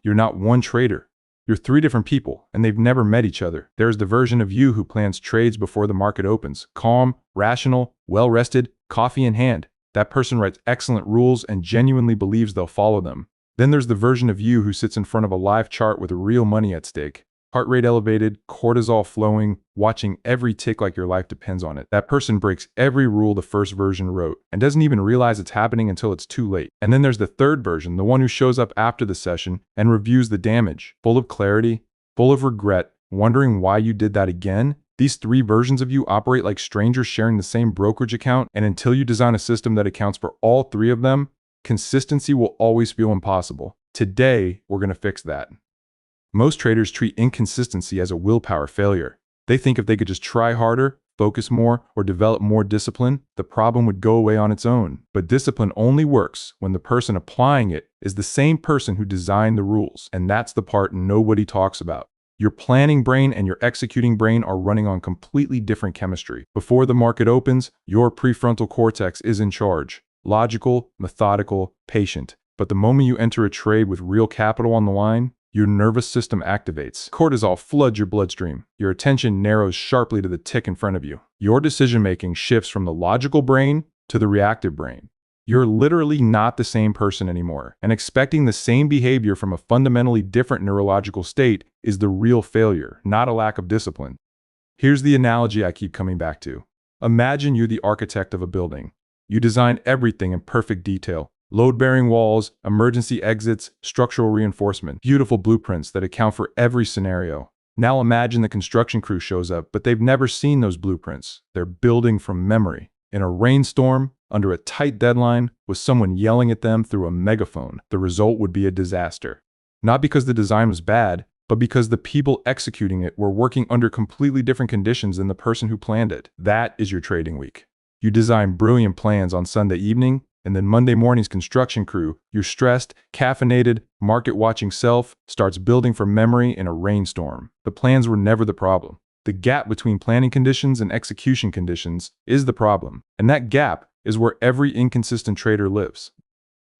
You're not one trader. You're three different people, and they've never met each other. There's the version of you who plans trades before the market opens. Calm, rational, well-rested, coffee in hand. That person writes excellent rules and genuinely believes they'll follow them. Then there's the version of you who sits in front of a live chart with real money at stake. Heart rate elevated, cortisol flowing, watching every tick like your life depends on it. That person breaks every rule the first version wrote and doesn't even realize it's happening until it's too late. And then there's the third version, the one who shows up after the session and reviews the damage, full of clarity, full of regret, wondering why you did that again. These three versions of you operate like strangers sharing the same brokerage account, and until you design a system that accounts for all three of them, consistency will always feel impossible. Today, we're going to fix that. Most traders treat inconsistency as a willpower failure. They think if they could just try harder, focus more, or develop more discipline, the problem would go away on its own. But discipline only works when the person applying it is the same person who designed the rules, and that's the part nobody talks about. Your planning brain and your executing brain are running on completely different chemistry. Before the market opens, your prefrontal cortex is in charge. Logical, methodical, patient. But the moment you enter a trade with real capital on the line, your nervous system activates. Cortisol floods your bloodstream. Your attention narrows sharply to the tick in front of you. Your decision-making shifts from the logical brain to the reactive brain. You're literally not the same person anymore, and expecting the same behavior from a fundamentally different neurological state is the real failure, not a lack of discipline. Here's the analogy I keep coming back to. Imagine you're the architect of a building. You design everything in perfect detail. Load-bearing walls, emergency exits, structural reinforcement, beautiful blueprints that account for every scenario. Now imagine the construction crew shows up, but they've never seen those blueprints. They're building from memory. In a rainstorm, under a tight deadline, with someone yelling at them through a megaphone, the result would be a disaster. Not because the design was bad, but because the people executing it were working under completely different conditions than the person who planned it. That is your trading week. You design brilliant plans on Sunday evening, and then Monday morning's construction crew, your stressed, caffeinated, market-watching self, starts building from memory in a rainstorm. The plans were never the problem. The gap between planning conditions and execution conditions is the problem. And that gap is where every inconsistent trader lives.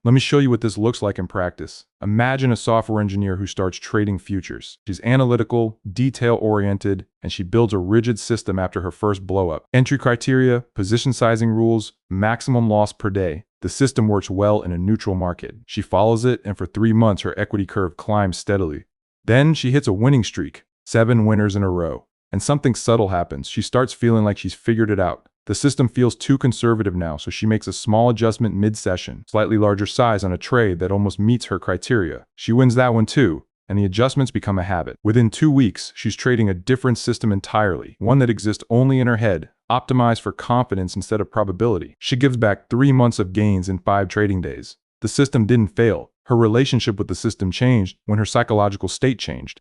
Let me show you what this looks like in practice. Imagine a software engineer who starts trading futures. She's analytical, detail-oriented, and she builds a rigid system after her first blow-up. Entry criteria, position sizing rules, maximum loss per day. The system works well in a neutral market. She follows it, and for 3 months, her equity curve climbs steadily. Then she hits a winning streak, 7 winners in a row. And something subtle happens. She starts feeling like she's figured it out. The system feels too conservative now, so she makes a small adjustment mid-session, slightly larger size on a trade that almost meets her criteria. She wins that one too, and the adjustments become a habit. Within 2 weeks, she's trading a different system entirely, one that exists only in her head, optimized for confidence instead of probability. She gives back 3 months of gains in 5 trading days. The system didn't fail. Her relationship with the system changed when her psychological state changed.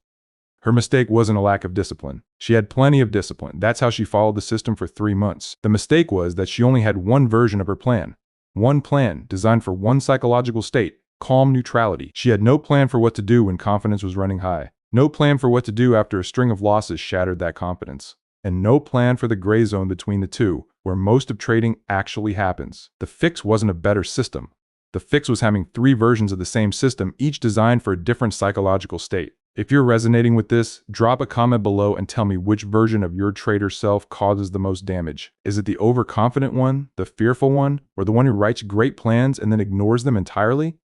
Her mistake wasn't a lack of discipline. She had plenty of discipline. That's how she followed the system for 3 months. The mistake was that she only had one version of her plan. One plan designed for one psychological state, calm neutrality. She had no plan for what to do when confidence was running high. No plan for what to do after a string of losses shattered that confidence. And no plan for the gray zone between the two, where most of trading actually happens. The fix wasn't a better system. The fix was having 3 versions of the same system, each designed for a different psychological state. If you're resonating with this, drop a comment below and tell me which version of your trader self causes the most damage. Is it the overconfident one, the fearful one, or the one who writes great plans and then ignores them entirely?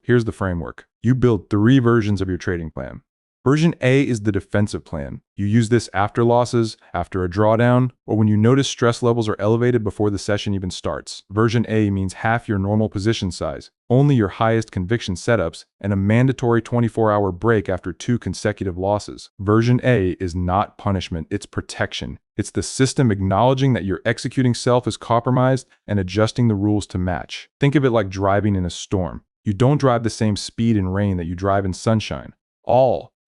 Here's the framework. You build 3 versions of your trading plan. Version A is the defensive plan. You use this after losses, after a drawdown, or when you notice stress levels are elevated before the session even starts. Version A means half your normal position size, only your highest conviction setups, and a mandatory 24-hour break after 2 consecutive losses. Version A is not punishment, it's protection. It's the system acknowledging that your executing self is compromised and adjusting the rules to match. Think of it like driving in a storm. You don't drive the same speed in rain that you drive in sunshine.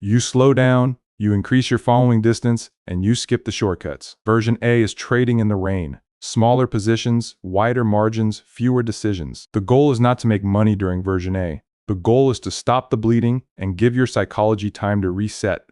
You slow down, you increase your following distance, and you skip the shortcuts. Version A is trading in the rain. Smaller positions, wider margins, fewer decisions. The goal is not to make money during version A. The goal is to stop the bleeding and give your psychology time to reset.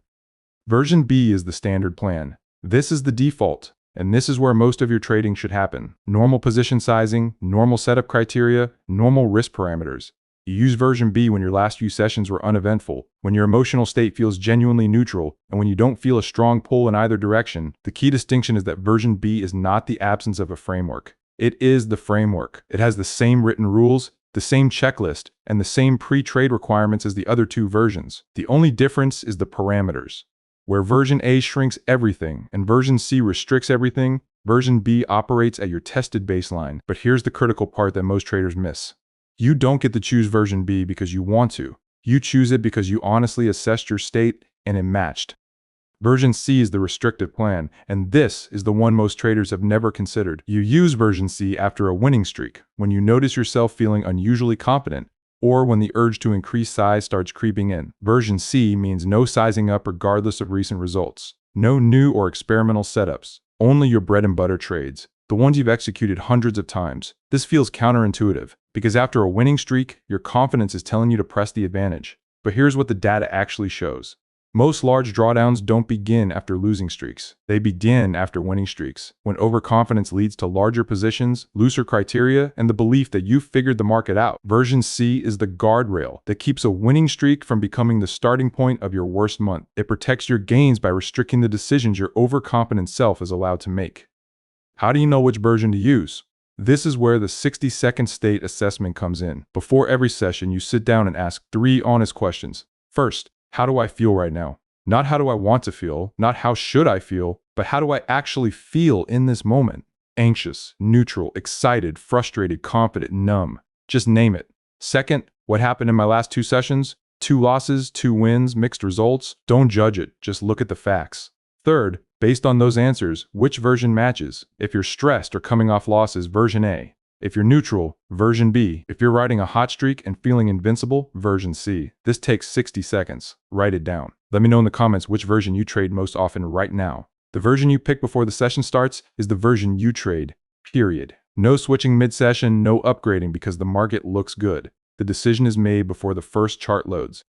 Version B is the standard plan. This is the default, and this is where most of your trading should happen. Normal position sizing, normal setup criteria, normal risk parameters. You use version B when your last few sessions were uneventful, when your emotional state feels genuinely neutral, and when you don't feel a strong pull in either direction. The key distinction is that version B is not the absence of a framework. It is the framework. It has the same written rules, the same checklist, and the same pre-trade requirements as the other two versions. The only difference is the parameters. Where version A shrinks everything and version C restricts everything, version B operates at your tested baseline. But here's the critical part that most traders miss. You don't get to choose version B because you want to. You choose it because you honestly assessed your state and it matched. Version C is the restrictive plan, and this is the one most traders have never considered. You use version C after a winning streak, when you notice yourself feeling unusually confident, or when the urge to increase size starts creeping in. Version C means no sizing up regardless of recent results. No new or experimental setups. Only your bread and butter trades, the ones you've executed hundreds of times. This feels counterintuitive, because after a winning streak, your confidence is telling you to press the advantage. But here's what the data actually shows. Most large drawdowns don't begin after losing streaks. They begin after winning streaks, when overconfidence leads to larger positions, looser criteria, and the belief that you've figured the market out. Version C is the guardrail that keeps a winning streak from becoming the starting point of your worst month. It protects your gains by restricting the decisions your overconfident self is allowed to make. How do you know which version to use? This is where the 60-second state assessment comes in. Before every session, you sit down and ask 3 honest questions. First, how do I feel right now? Not how do I want to feel, not how should I feel, but how do I actually feel in this moment? Anxious, neutral, excited, frustrated, confident, numb. Just name it. Second, what happened in my last 2 sessions? 2 losses, 2 wins, mixed results? Don't judge it, just look at the facts. Third, based on those answers, which version matches? If you're stressed or coming off losses, version A. If you're neutral, version B. If you're riding a hot streak and feeling invincible, version C. This takes 60 seconds. Write it down. Let me know in the comments which version you trade most often right now. The version you pick before the session starts is the version you trade, period. No switching mid-session, no upgrading because the market looks good. The decision is made before the first chart loads.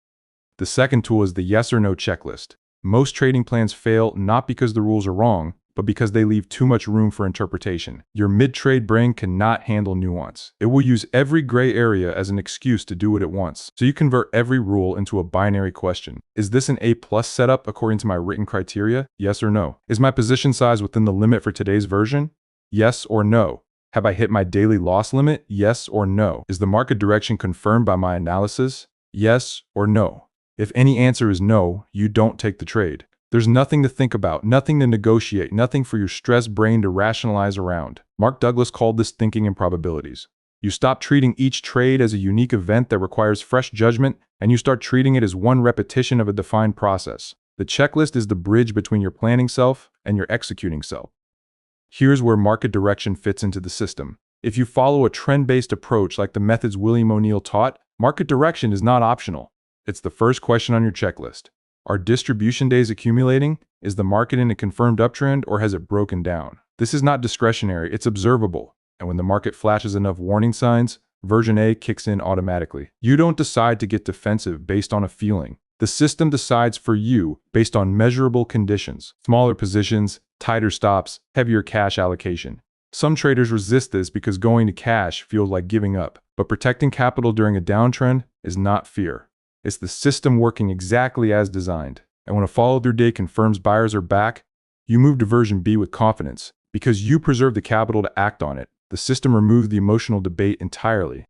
The second tool is the yes or no checklist. Most trading plans fail not because the rules are wrong, but because they leave too much room for interpretation. Your mid-trade brain cannot handle nuance. It will use every gray area as an excuse to do what it wants. So you convert every rule into a binary question. Is this an A+ setup according to my written criteria? Yes or no? Is my position size within the limit for today's version? Yes or no? Have I hit my daily loss limit? Yes or no? Is the market direction confirmed by my analysis? Yes or no? If any answer is no, you don't take the trade. There's nothing to think about, nothing to negotiate, nothing for your stressed brain to rationalize around. Mark Douglas called this thinking in probabilities. You stop treating each trade as a unique event that requires fresh judgment, and you start treating it as one repetition of a defined process. The checklist is the bridge between your planning self and your executing self. Here's where market direction fits into the system. If you follow a trend-based approach like the methods William O'Neill taught, market direction is not optional. It's the first question on your checklist. Are distribution days accumulating? Is the market in a confirmed uptrend or has it broken down? This is not discretionary, it's observable. And when the market flashes enough warning signs, version A kicks in automatically. You don't decide to get defensive based on a feeling. The system decides for you based on measurable conditions. Smaller positions, tighter stops, heavier cash allocation. Some traders resist this because going to cash feels like giving up. But protecting capital during a downtrend is not fear. It's the system working exactly as designed. And when a follow-through day confirms buyers are back, you move to version B with confidence because you preserve the capital to act on it. The system removes the emotional debate entirely.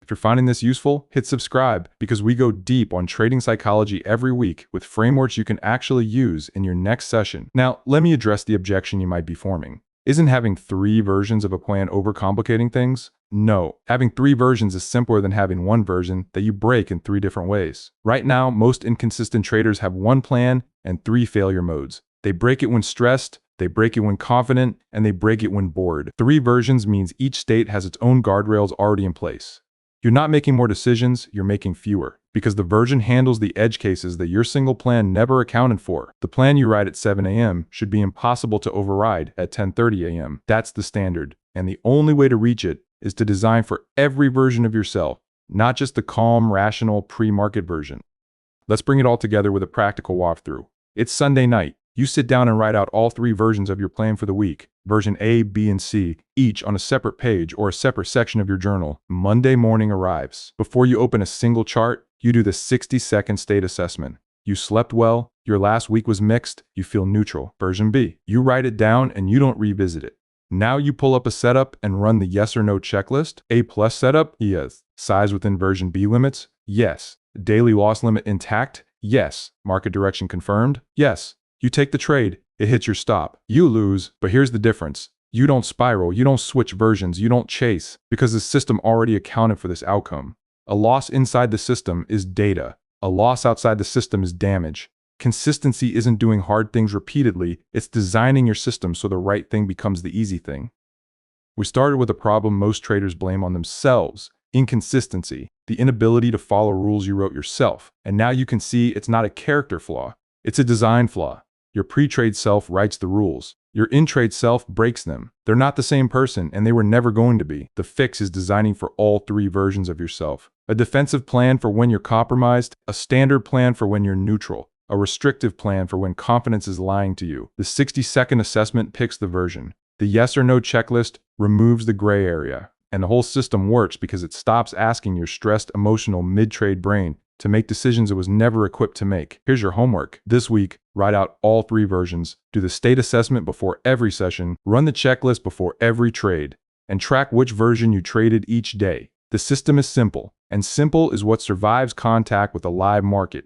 If you're finding this useful, hit subscribe because we go deep on trading psychology every week with frameworks you can actually use in your next session. Now, let me address the objection you might be forming. Isn't having 3 versions of a plan overcomplicating things? No, having 3 versions is simpler than having 1 version that you break in 3 different ways. Right now, most inconsistent traders have 1 plan and 3 failure modes. They break it when stressed, they break it when confident, and they break it when bored. 3 versions means each state has its own guardrails already in place. You're not making more decisions, you're making fewer, because the version handles the edge cases that your single plan never accounted for. The plan you write at 7 a.m. should be impossible to override at 10:30 a.m. That's the standard, and the only way to reach it is to design for every version of yourself, not just the calm, rational, pre-market version. Let's bring it all together with a practical walkthrough. It's Sunday night. You sit down and write out all 3 versions of your plan for the week, version A, B, and C, each on a separate page or a separate section of your journal. Monday morning arrives. Before you open a single chart, you do the 60-second state assessment. You slept well, your last week was mixed, you feel neutral. Version B. You write it down and you don't revisit it. Now you pull up a setup and run the yes or no checklist. A+ setup? Yes. Size within version B limits? Yes. Daily loss limit intact? Yes. Market direction confirmed? Yes. You take the trade, it hits your stop. You lose, but here's the difference. You don't spiral, you don't switch versions, you don't chase, because the system already accounted for this outcome. A loss inside the system is data. A loss outside the system is damage. Consistency isn't doing hard things repeatedly, it's designing your system so the right thing becomes the easy thing. We started with a problem most traders blame on themselves: inconsistency, the inability to follow rules you wrote yourself. And now you can see it's not a character flaw, it's a design flaw. Your pre-trade self writes the rules. Your in-trade self breaks them. They're not the same person, and they were never going to be. The fix is designing for all 3 versions of yourself. A defensive plan for when you're compromised, a standard plan for when you're neutral, a restrictive plan for when confidence is lying to you. The 60-second assessment picks the version. The yes or no checklist removes the gray area. And the whole system works because it stops asking your stressed, emotional, mid-trade brain to make decisions it was never equipped to make. Here's your homework. This week, write out all 3 versions, do the state assessment before every session, run the checklist before every trade, and track which version you traded each day. The system is simple, and simple is what survives contact with a live market.